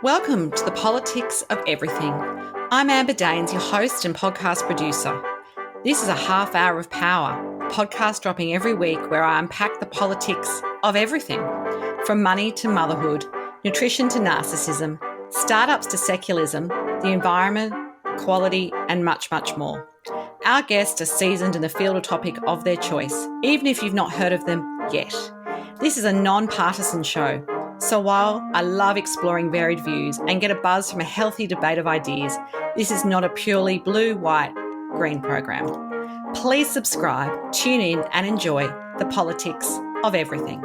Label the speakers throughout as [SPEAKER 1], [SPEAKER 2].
[SPEAKER 1] Welcome to the Politics of Everything. I'm Amber Daines, your host and podcast producer. This is a half hour of power, a podcast dropping every week where I unpack the politics of everything, from money to motherhood, nutrition to narcissism, startups to secularism, the environment, quality, and much, much more. Our guests are seasoned in the field or topic of their choice, even if you've not heard of them yet. This is a non-partisan show. So while I love exploring varied views and get a buzz from a healthy debate of ideas, this is not a purely blue, white, green program. Please subscribe, tune in and enjoy the politics of everything.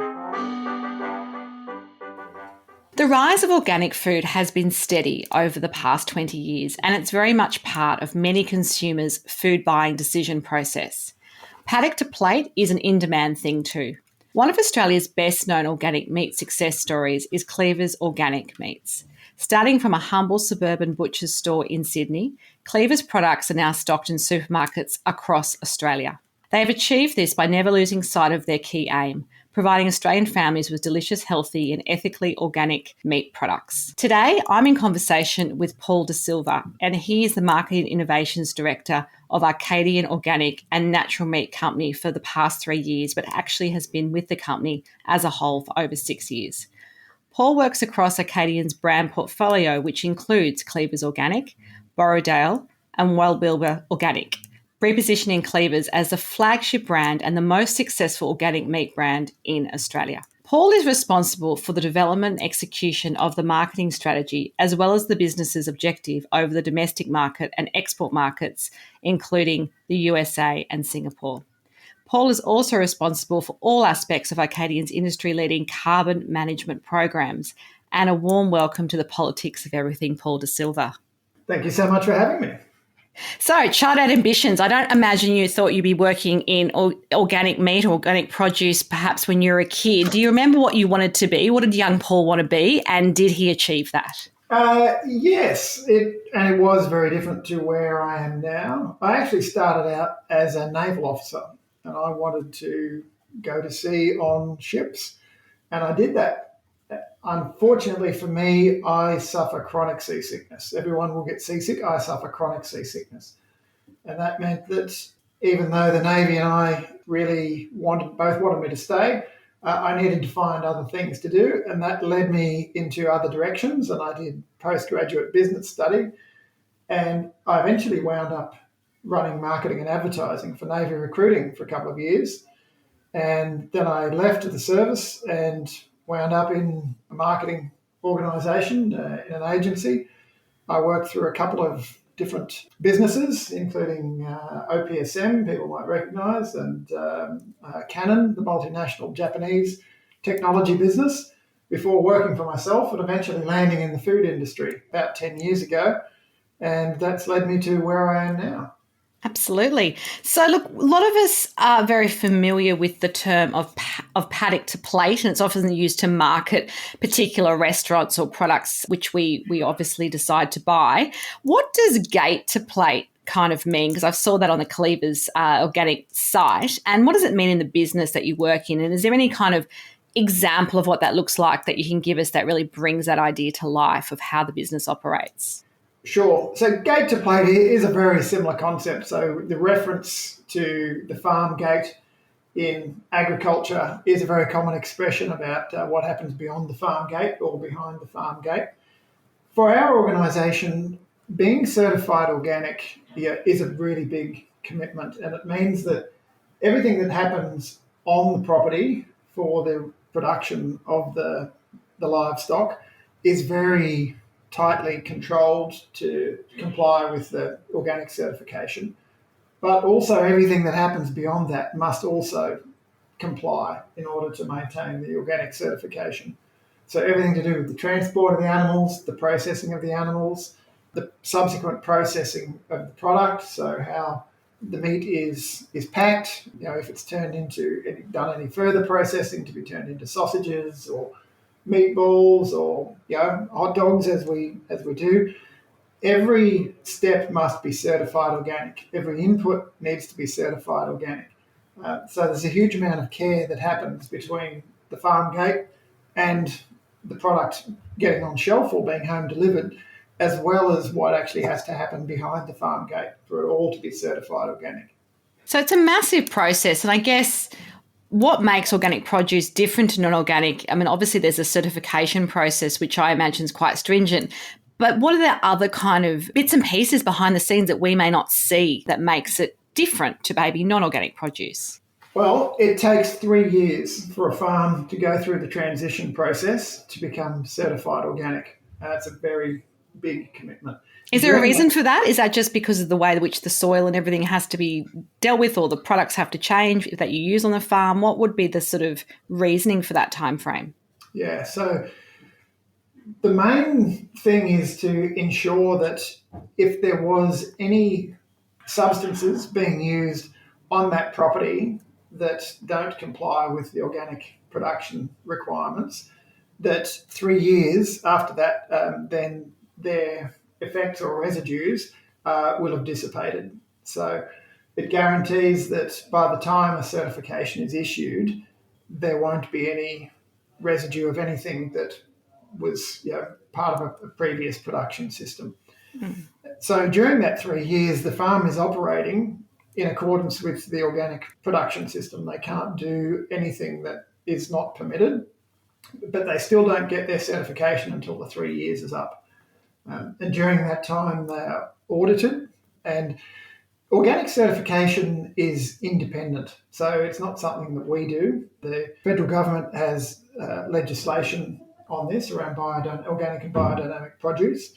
[SPEAKER 1] The rise of organic food has been steady over the past 20 years, and it's very much part of many consumers' food buying decision process. Paddock to plate is an in-demand thing too. One of Australia's best-known organic meat success stories is Cleaver's Organic Meats. Starting from a humble suburban butcher's store in Sydney, Cleaver's products are now stocked in supermarkets across Australia. They have achieved this by never losing sight of their key aim, providing Australian families with delicious, healthy and ethically organic meat products. Today, I'm in conversation with Paul de Silva, and he is the Marketing Innovations Director of Arcadian Organic and Natural Meat Company for the past 3 years, but actually has been with the company as a whole for over 6 years. Paul works across Arcadian's brand portfolio, which includes Cleaver's Organic, Borrowdale and Warilba Organic, repositioning Cleaver's as the flagship brand and the most successful organic meat brand in Australia. Paul is responsible for the development and execution of the marketing strategy, as well as the business's objective over the domestic market and export markets, including the USA and Singapore. Paul is also responsible for all aspects of Arcadian's industry-leading carbon management programs. And a warm welcome to the Politics of Everything, Paul de Silva.
[SPEAKER 2] Thank you so much for having me.
[SPEAKER 1] So, childhood ambitions. I don't imagine you thought you'd be working in organic meat or organic produce perhaps when you were a kid. Do you remember what you wanted to be? What did young Paul want to be? And did he achieve that?
[SPEAKER 2] Yes, it was very different to where I am now. I actually started out as a naval officer and I wanted to go to sea on ships. And I did that. Unfortunately for me, I suffer chronic seasickness. Everyone will get seasick. I suffer chronic seasickness. And that meant that even though the Navy and I really both wanted me to stay, I needed to find other things to do. And that led me into other directions. And I did postgraduate business study. And I eventually wound up running marketing and advertising for Navy recruiting for a couple of years. And then I left the service and wound up in a marketing organisation, in an agency. I worked through a couple of different businesses, including OPSM, people might recognise, and Canon, the multinational Japanese technology business, before working for myself and eventually landing in the food industry about 10 years ago. And that's led me to where I am now.
[SPEAKER 1] Absolutely. So, look, a lot of us are very familiar with the term of paddock to plate, and it's often used to market particular restaurants or products which we obviously decide to buy. What does gate to plate kind of mean? Because I saw that on the Cleaver's organic site. And what does it mean in the business that you work in? And is there any kind of example of what that looks like that you can give us that really brings that idea to life of how the business operates?
[SPEAKER 2] Sure. So gate to plate is a very similar concept. So the reference to the farm gate in agriculture is a very common expression about what happens beyond the farm gate or behind the farm gate. For our organisation, being certified organic is a really big commitment, and it means that everything that happens on the property for the production of the livestock is very tightly controlled to comply with the organic certification. But also everything that happens beyond that must also comply in order to maintain the organic certification. So everything to do with the transport of the animals, the processing of the animals, the subsequent processing of the product, so how the meat is packed, if it's done any further processing to be turned into sausages or meatballs or hot dogs as we do. Every step must be certified organic. Every input needs to be certified organic. So there's a huge amount of care that happens between the farm gate and the product getting on shelf or being home delivered, as well as what actually has to happen behind the farm gate for it all to be certified organic.
[SPEAKER 1] So it's a massive process. And I guess what makes organic produce different to non-organic? I mean, obviously there's a certification process, which I imagine is quite stringent. But what are the other kind of bits and pieces behind the scenes that we may not see that makes it different to maybe non-organic produce?
[SPEAKER 2] Well, it takes 3 years for a farm to go through the transition process to become certified organic. It's a very big commitment.
[SPEAKER 1] Is there a reason for that? Is that just because of the way in which the soil and everything has to be dealt with, or the products have to change that you use on the farm? What would be the sort of reasoning for that time frame?
[SPEAKER 2] Yeah, so the main thing is to ensure that if there was any substances being used on that property that don't comply with the organic production requirements, that 3 years after that, then their effects or residues will have dissipated. So it guarantees that by the time a certification is issued, there won't be any residue of anything that was part of a previous production system. Mm. So during that 3 years, the farm is operating in accordance with the organic production system. They can't do anything that is not permitted, but they still don't get their certification until the 3 years is up. And during that time, they are audited, and organic certification is independent. So it's not something that we do. The federal government has legislation on this around organic and biodynamic produce,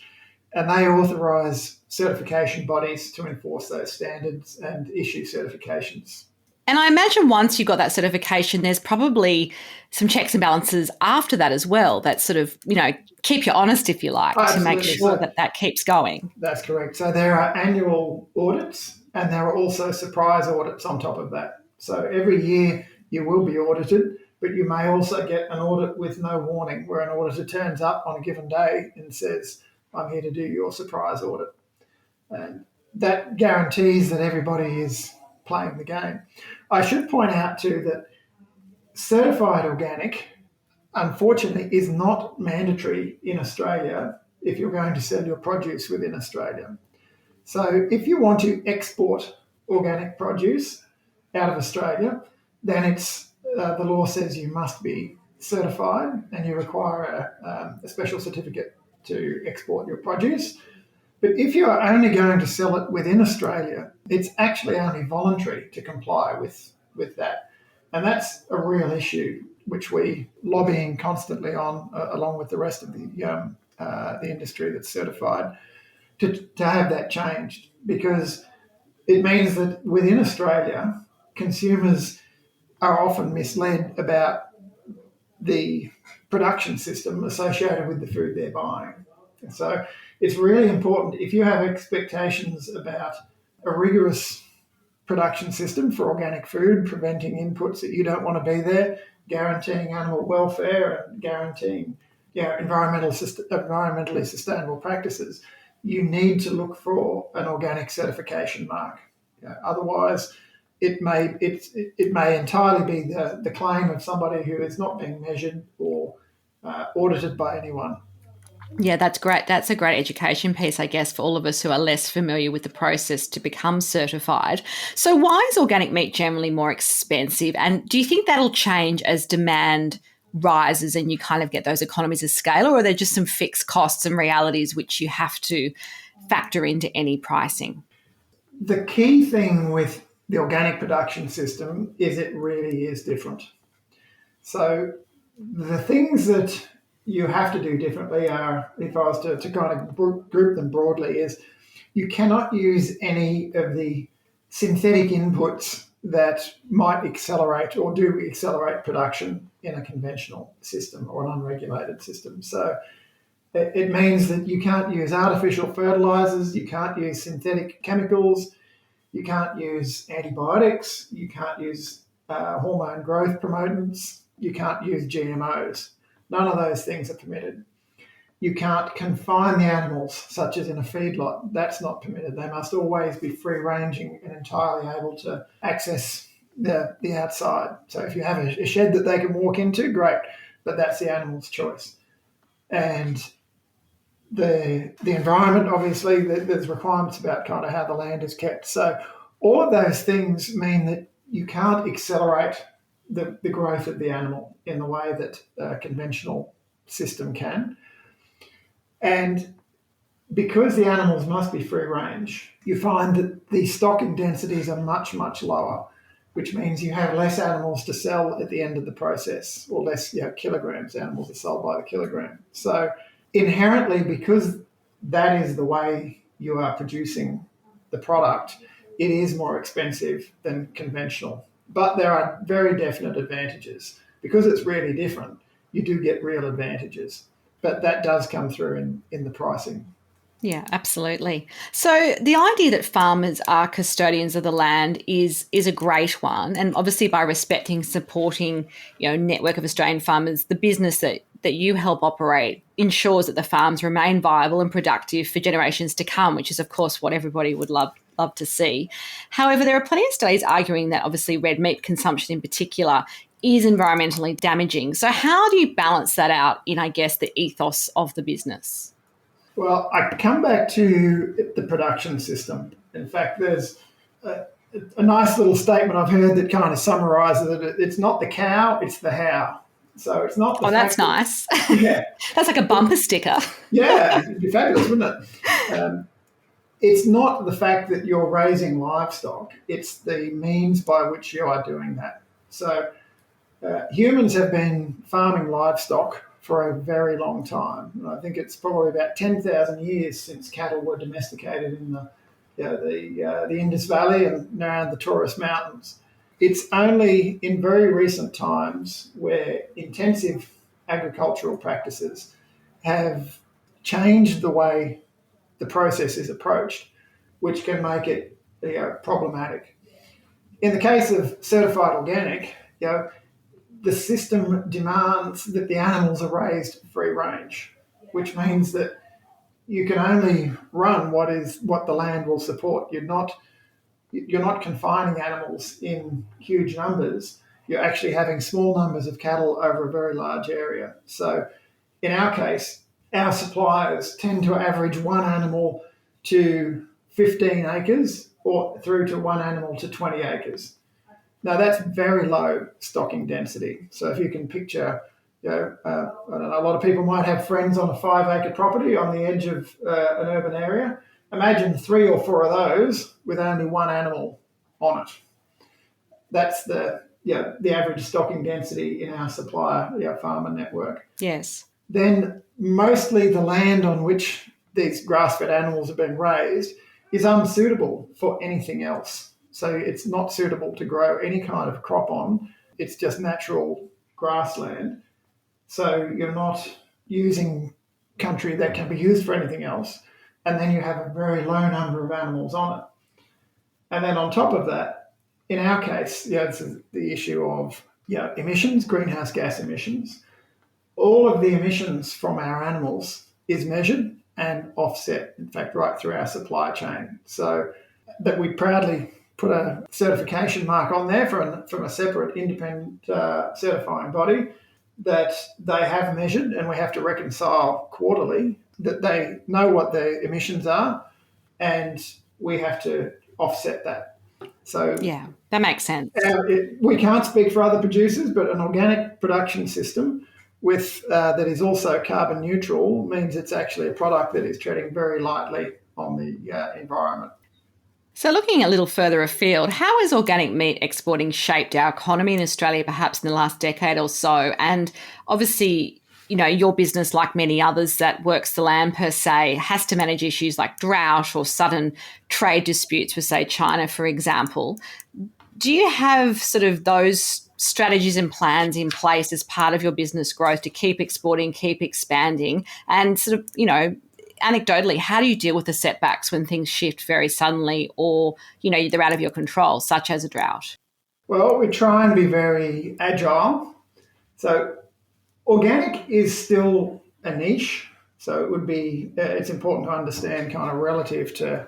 [SPEAKER 2] and they authorise certification bodies to enforce those standards and issue certifications.
[SPEAKER 1] And I imagine once you've got that certification, there's probably some checks and balances after that as well that sort of, keep you honest, if you like, Absolutely. To make sure that that keeps going.
[SPEAKER 2] That's correct. So there are annual audits, and there are also surprise audits on top of that. So every year you will be audited, but you may also get an audit with no warning, where an auditor turns up on a given day and says, I'm here to do your surprise audit. And that guarantees that everybody is playing the game. I should point out too that certified organic, unfortunately, is not mandatory in Australia if you're going to sell your produce within Australia. So if you want to export organic produce out of Australia, then it's the law says you must be certified and you require a special certificate to export your produce. But if you are only going to sell it within Australia, it's actually only voluntary to comply with that. And that's a real issue, which we lobbying constantly on, along with the rest of the industry that's certified, to have that changed, because it means that within Australia, consumers are often misled about the production system associated with the food they're buying. So it's really important, if you have expectations about a rigorous production system for organic food, preventing inputs that you don't want to be there, guaranteeing animal welfare and guaranteeing environmentally sustainable practices, you need to look for an organic certification mark. Otherwise, it may entirely be the claim of somebody who is not being measured or audited by anyone.
[SPEAKER 1] Yeah, that's great. That's a great education piece, I guess, for all of us who are less familiar with the process to become certified. So why is organic meat generally more expensive? And do you think that'll change as demand rises and you kind of get those economies of scale, or are there just some fixed costs and realities which you have to factor into any pricing?
[SPEAKER 2] The key thing with the organic production system is it really is different. So the things that you have to do differently are, if I was to kind of group them broadly, is you cannot use any of the synthetic inputs that might accelerate or do accelerate production in a conventional system or an unregulated system. So it means that you can't use artificial fertilizers, you can't use synthetic chemicals, you can't use antibiotics, you can't use hormone growth promotants, you can't use GMOs. None of those things are permitted. You can't confine the animals, such as in a feedlot. That's not permitted. They must always be free-ranging and entirely able to access the outside. So if you have a shed that they can walk into, great, but that's the animal's choice. and the environment, obviously, there's requirements about kind of how the land is kept. So all of those things mean that you can't accelerate the growth of the animal in the way that a conventional system can. And because the animals must be free range, you find that the stocking densities are much, much lower, which means you have less animals to sell at the end of the process, or less kilograms. Animals are sold by the kilogram. So inherently, because that is the way you are producing the product, it is more expensive than conventional. But there are very definite advantages. Because it's really different, you do get real advantages. But that does come through in the pricing.
[SPEAKER 1] Yeah, absolutely. So the idea that farmers are custodians of the land is a great one, and obviously by respecting, supporting, network of Australian farmers, the business that you help operate ensures that the farms remain viable and productive for generations to come, which is of course what everybody would love to see. However, there are plenty of studies arguing that obviously red meat consumption in particular is environmentally damaging. So how do you balance that out in, I guess, the ethos of the business?
[SPEAKER 2] Well, I come back to the production system. In fact, there's a nice little statement I've heard that kind of summarises it. It's not the cow, it's the how. So it's not the
[SPEAKER 1] that's nice.
[SPEAKER 2] Yeah.
[SPEAKER 1] That's like a bumper sticker.
[SPEAKER 2] Yeah, it'd be fabulous, wouldn't it? It's not the fact that you're raising livestock, it's the means by which you are doing that. So humans have been farming livestock for a very long time. And I think it's probably about 10,000 years since cattle were domesticated in the Indus Valley and around the Taurus Mountains. It's only in very recent times where intensive agricultural practices have changed the way the process is approached, which can make it problematic. In the case of certified organic, the system demands that the animals are raised free range, which means that you can only run what the land will support. You're not confining animals in huge numbers. You're actually having small numbers of cattle over a very large area. So in our case, our suppliers tend to average one animal to 15 acres or through to one animal to 20 acres. Now, that's very low stocking density. So if you can picture, I don't know, a lot of people might have friends on a 5-acre property on the edge of an urban area. Imagine 3 or 4 of those with only one animal on it. That's the average stocking density in our supplier, farmer network.
[SPEAKER 1] Yes.
[SPEAKER 2] Then mostly the land on which these grass-fed animals have been raised is unsuitable for anything else. So it's not suitable to grow any kind of crop on. It's just natural grassland. So you're not using country that can be used for anything else. And then you have a very low number of animals on it. And then on top of that, in our case, this is the issue of emissions, greenhouse gas emissions. All of the emissions from our animals is measured and offset, in fact, right through our supply chain. So that we proudly put a certification mark on there from a separate independent certifying body that they have measured, and we have to reconcile quarterly that they know what the emissions are, and we have to offset that. So
[SPEAKER 1] yeah, that makes sense.
[SPEAKER 2] We can't speak for other producers, but an organic production system that is also carbon neutral means it's actually a product that is treading very lightly on the environment.
[SPEAKER 1] So looking a little further afield, how has organic meat exporting shaped our economy in Australia perhaps in the last decade or so? And obviously, your business, like many others that works the land per se, has to manage issues like drought or sudden trade disputes with, say, China, for example. Do you have sort of those strategies and plans in place as part of your business growth to keep exporting, keep expanding, and sort of, anecdotally, how do you deal with the setbacks when things shift very suddenly or, they're out of your control, such as a drought?
[SPEAKER 2] Well, we try and be very agile. So organic is still a niche. So it would be, it's important to understand kind of relative to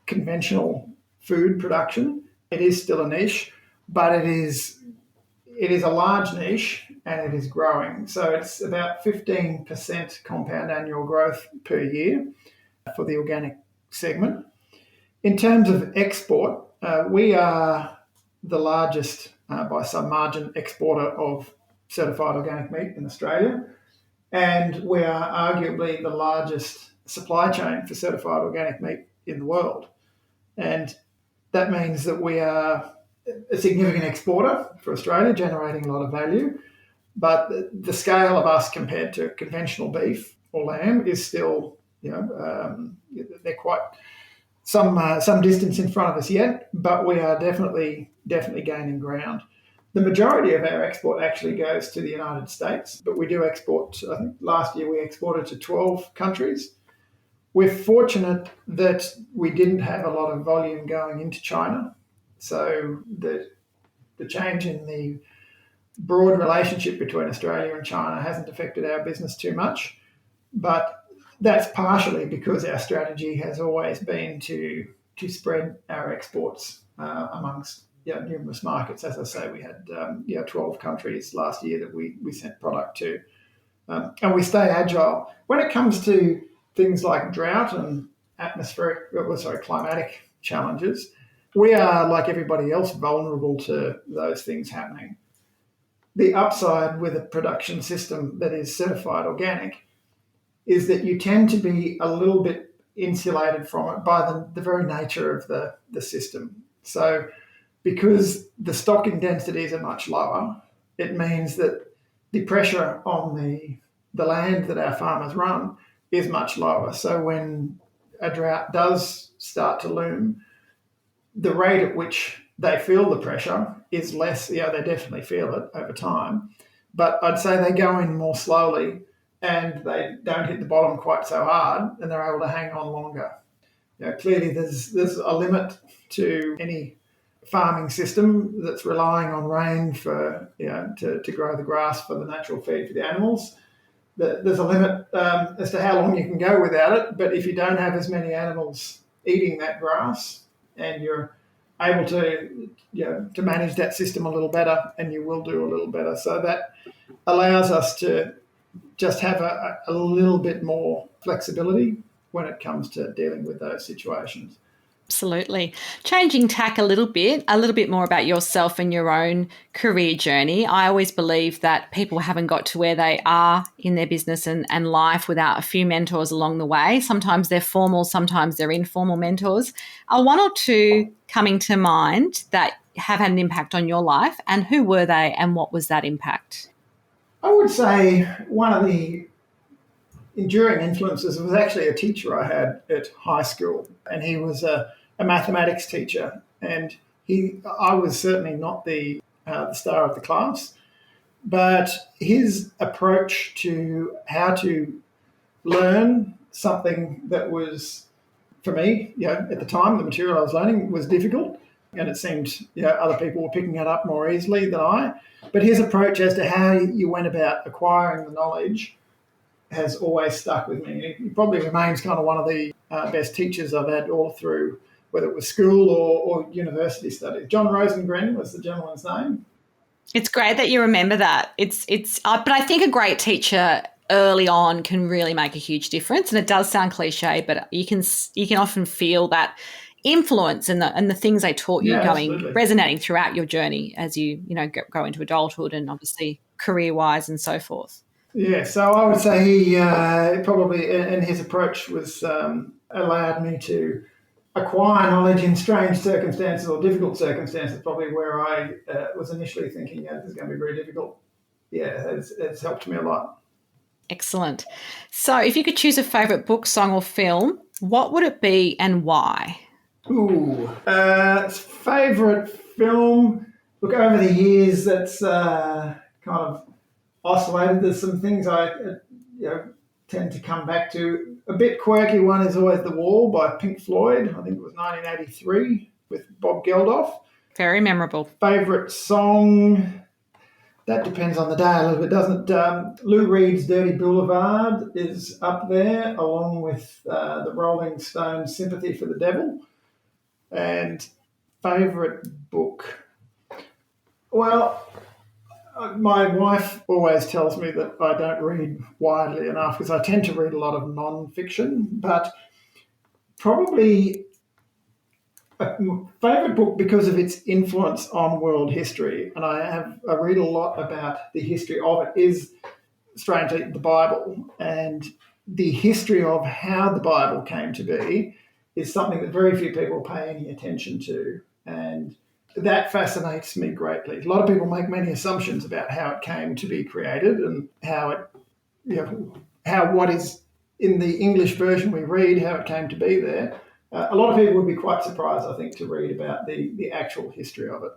[SPEAKER 2] conventional food production. It is still a niche, but it is a large niche and it is growing. So it's about 15% compound annual growth per year for the organic segment. In terms of export, we are the largest, by some margin, exporter of certified organic meat in Australia, and we are arguably the largest supply chain for certified organic meat in the world. And that means that we are a significant exporter for Australia, generating a lot of value. But the scale of us compared to conventional beef or lamb is still, they're quite some distance in front of us yet, but we are definitely gaining ground. The majority of our export actually goes to the United States, but we do export. I think last year we exported to 12 countries. We're fortunate that we didn't have a lot of volume going into China, so the change in the broad relationship between Australia and China hasn't affected our business too much, but that's partially because our strategy has always been to spread our exports amongst numerous markets. As I say, we had 12 countries last year that we sent product to, and we stay agile when it comes to things like drought and climatic challenges. We are, like everybody else, vulnerable to those things happening. The upside with a production system that is certified organic is that you tend to be a little bit insulated from it by the very nature of the system. So because the stocking densities are much lower, it means that the pressure on the land that our farmers run is much lower. So when a drought does start to loom, the rate at which they feel the pressure is less. They definitely feel it over time, but I'd say they go in more slowly and they don't hit the bottom quite so hard, and they're able to hang on longer. Clearly there's a limit to any farming system that's relying on rain for to grow the grass for the natural feed for the animals. There's a limit as to how long you can go without it, but if you don't have as many animals eating that grass and you're able to manage that system a little better, and you will do a little better. So that allows us to just have a little bit more flexibility when it comes to dealing with those situations.
[SPEAKER 1] Absolutely. Changing tack a little bit more about yourself and your own career journey. I always believe that people haven't got to where they are in their business and life without a few mentors along the way. Sometimes they're formal, sometimes they're informal mentors. Are one or two coming to mind that have had an impact on your life, and who were they and what was that impact?
[SPEAKER 2] I would say one of the enduring influences was actually a teacher I had at high school, and he was a mathematics teacher, and I was certainly not the star of the class, but his approach to how to learn something that was, for me, at the time, the material I was learning was difficult, and it seemed other people were picking it up more easily than I. But his approach as to how you went about acquiring the knowledge has always stuck with me. He probably remains kind of one of the best teachers I've had all through, whether it was school or university studies. John Rosengren was the gentleman's name.
[SPEAKER 1] It's great that you remember that. But I think a great teacher early on can really make a huge difference. And it does sound cliche, but you can often feel that influence and the things they taught you resonating throughout your journey as you go into adulthood and obviously career-wise and so forth.
[SPEAKER 2] Yeah, so I would say he probably, and his approach was allowed me to acquire knowledge in strange circumstances or difficult circumstances, probably where I was initially thinking, this is going to be very difficult. Yeah, it's helped me a lot.
[SPEAKER 1] Excellent. So if you could choose a favourite book, song or film, what would it be and why?
[SPEAKER 2] Favourite film? Look, over the years, that's kind of oscillated. There's some things I tend to come back to. A bit quirky one is always The Wall by Pink Floyd. I think it was 1983 with Bob Geldof.
[SPEAKER 1] Very memorable.
[SPEAKER 2] Favourite song? That depends on the day a little bit, doesn't it? Lou Reed's Dirty Boulevard is up there, along with the Rolling Stones' Sympathy for the Devil. And favourite book? Well, My wife always tells me that I don't read widely enough because I tend to read a lot of non-fiction, but probably a favourite book because of its influence on world history, and I read a lot about the history of it, is strangely the Bible. And the history of how the Bible came to be is something that very few people pay any attention to. And that fascinates me greatly. A lot of people make many assumptions about how it came to be created and how it, how what is in the English version we read, how it came to be there. A lot of people would be quite surprised, I think, to read about the actual history of it.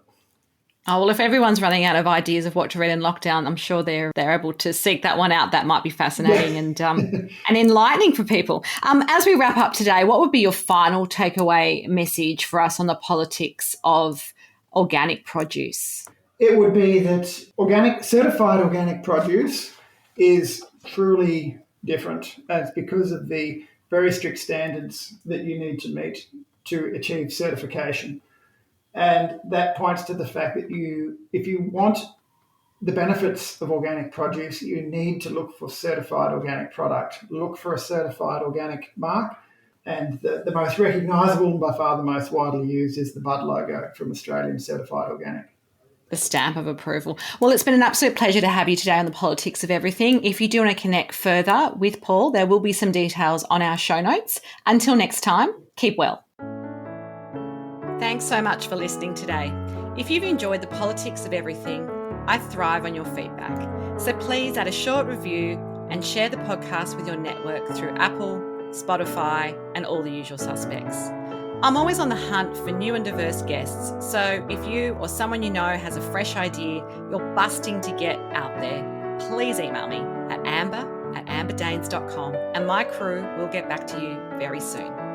[SPEAKER 1] Oh, well, if everyone's running out of ideas of what to read in lockdown, I'm sure they're able to seek that one out. That might be fascinating and enlightening for people. As we wrap up today, what would be your final takeaway message for us on the politics of organic produce?
[SPEAKER 2] It would be that certified organic produce is truly different. And it's because of the very strict standards that you need to meet to achieve certification. And that points to the fact that if you want the benefits of organic produce, you need to look for certified organic product. Look for a certified organic mark. And the most recognisable and by far the most widely used is the Bud logo from Australian Certified Organic.
[SPEAKER 1] The stamp of approval. Well, it's been an absolute pleasure to have you today on the politics of everything. If you do want to connect further with Paul, there will be some details on our show notes. Until next time, keep well. Thanks so much for listening today. If you've enjoyed the politics of everything, I thrive on your feedback. So please add a short review and share the podcast with your network through Apple, Spotify, and all the usual suspects. I'm always on the hunt for new and diverse guests, so if you or someone you know has a fresh idea you're busting to get out there, please email me at amber@amberdanes.com and my crew will get back to you very soon.